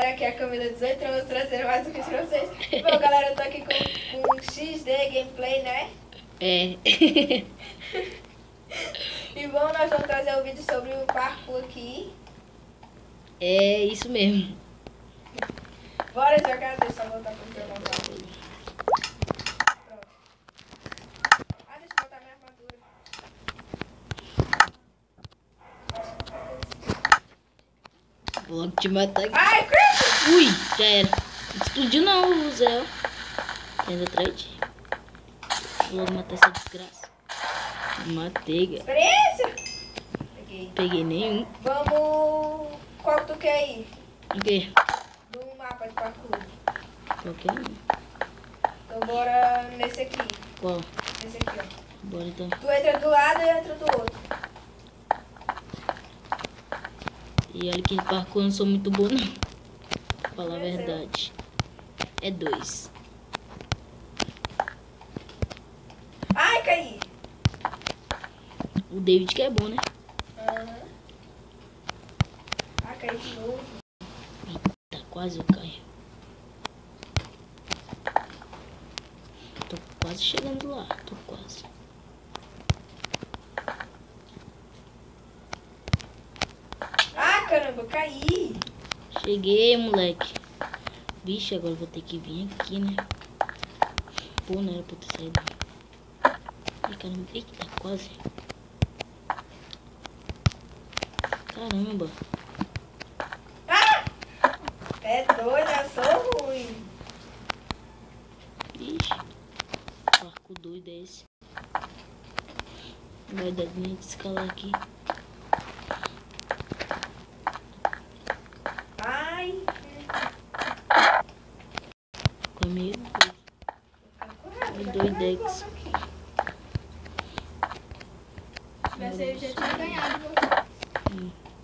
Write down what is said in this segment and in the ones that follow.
galera, aqui é a Camila 18 anos, trazendo mais um vídeo pra vocês. Bom, galera, eu tô aqui com XD Gameplay, né? É. E bom, nós vamos trazer um vídeo sobre o parkour aqui. É isso mesmo. Bora jogar, deixa eu só voltar pro jogo. Pronto. Deixa eu botar minha armadura. Vou logo te matar aqui. Ai, credo! Ui, já era. Não explodiu não, o Zé. Ainda atrás de ti. Vou logo matar essa desgraça. Matei, cara. Experiência! Peguei. Peguei nenhum. Vamos... Qual que tu quer ir? O quê? Do mapa de parkour. Qualquer um. Então bora nesse aqui. Qual? Nesse aqui, ó. Bora então. Tu entra do lado e eu entro do outro. E olha que parkour eu não sou muito bom não. Pra falar a Meu verdade. É 2. Ai, caí! O David que é bom, né? Aham. Ah, caí de novo. Tá quase eu caio. Tô quase chegando lá. Tô quase. Ah, caramba, caí! Cheguei, moleque. Vixe, agora eu vou ter que vir aqui, né? Pô, não era pra eu ter saído. Ai, caramba. Eita, quase. Caramba. Ah! É doido, eu sou ruim. Ixi. Parkour doido é esse. Não vai dar nem de escalar aqui. Ai! Ficou meio doidex. Se tivesse eu já tinha ganhado você.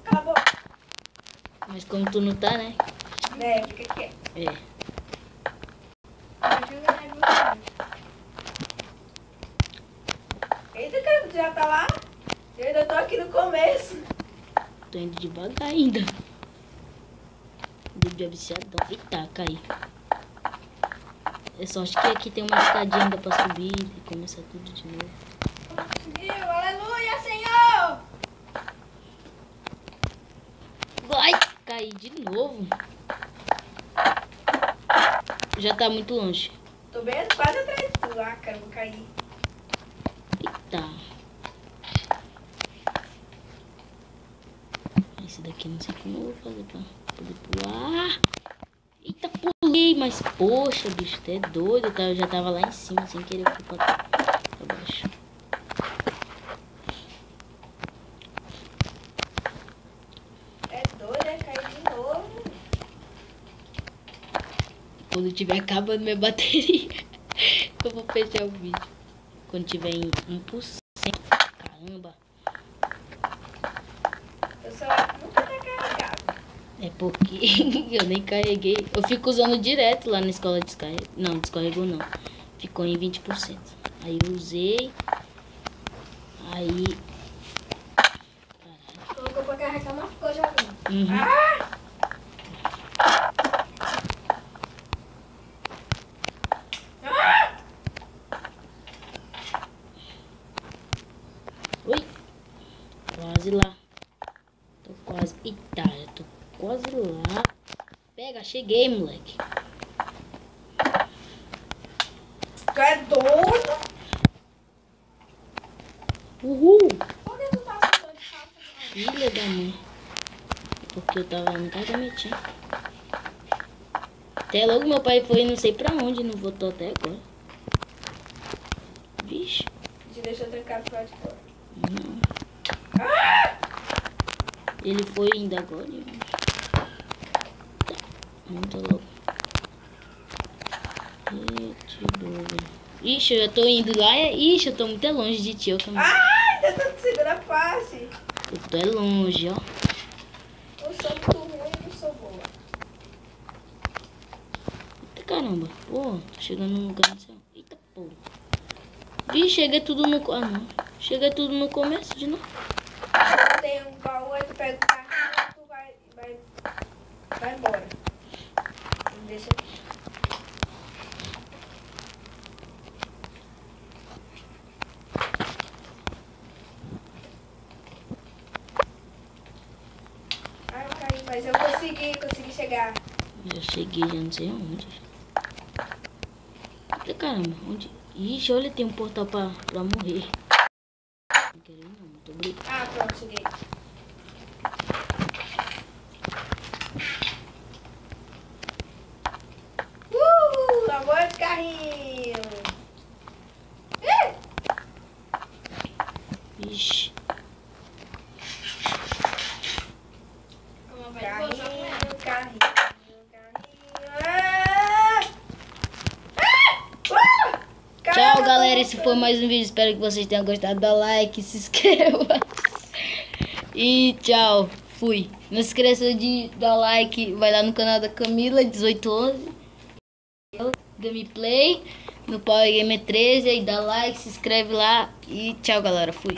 Acabou. Mas como tu não tá, né? É, fica quieto. É. Eita, cara, tu já tá lá? Eu ainda tô aqui no começo. Tô indo devagar ainda. Dedo de viciadão. Eita, caí. É só acho que aqui tem uma escadinha ainda pra subir e começar tudo de novo. Conseguiu, aleluia, Senhor! Ai, caí de novo. Já tá muito longe. Tô bem quase atrás de tu. Ah, caramba, caí. Eita. Esse daqui não sei como eu vou fazer pra poder pular. Eita, pulei, mas poxa, bicho, tu é doido. Eu já tava lá em cima, sem querer, eu fui pra baixo. É doido, é cair de novo. Quando tiver acabando minha bateria, eu vou fechar o vídeo. Quando tiver em 1%. Caramba. O celular nunca tá carregado. É porque eu nem carreguei. Eu fico usando direto lá na escola de descarrego. Não, descarregou não. Ficou em 20%. Aí eu usei. Aí. Caralho. Colocou pra carregar, mas ficou jogando. Uhum. Ah! Ah! Ui. Quase lá. Tô quase. Eita, eu tô quase lá. Pega, cheguei, moleque. Tu é doido? Uhul. Por que tu tá soltando de calça? Filha da mãe. Porque eu tava no casa da minha tia. Até logo meu pai foi não sei pra onde, não voltou até agora. Vixe. Te deixou trancar pro lado de fora. Não. Ah! Ele foi ainda agora. Tá. Muito louco. Ixi, eu já tô indo lá. Ixi, eu tô muito longe de ti, ó. Ai, ainda tô na segunda fase. Eu tô longe, ó. Eu sou muito ruim, não sou boa. Eita caramba. Pô, tô chegando no lugar do céu. Eita porra. Vixe, cheguei tudo no. Ah não. Cheguei tudo no começo de novo. Tem um baú, aí tu pega o carro e tu vai embora. Deixa. Ai, eu caí, mas eu consegui chegar. Já cheguei, já não sei onde. Eita, caramba, onde? Ixi, olha, tem um portal pra morrer. Não quero ir não, muito obrigado. Ah, pronto, cheguei. Amor de carrinho. Ixi. Carrinho. Tchau, galera. Esse foi mais um vídeo. Espero que vocês tenham gostado. Dá like, se inscreva. E tchau. Fui. Não se esqueça de dar like. Vai lá no canal da Camila, 1811. Gameplay. No Power Gamer 13. Aí dá like, se inscreve lá. E tchau, galera. Fui.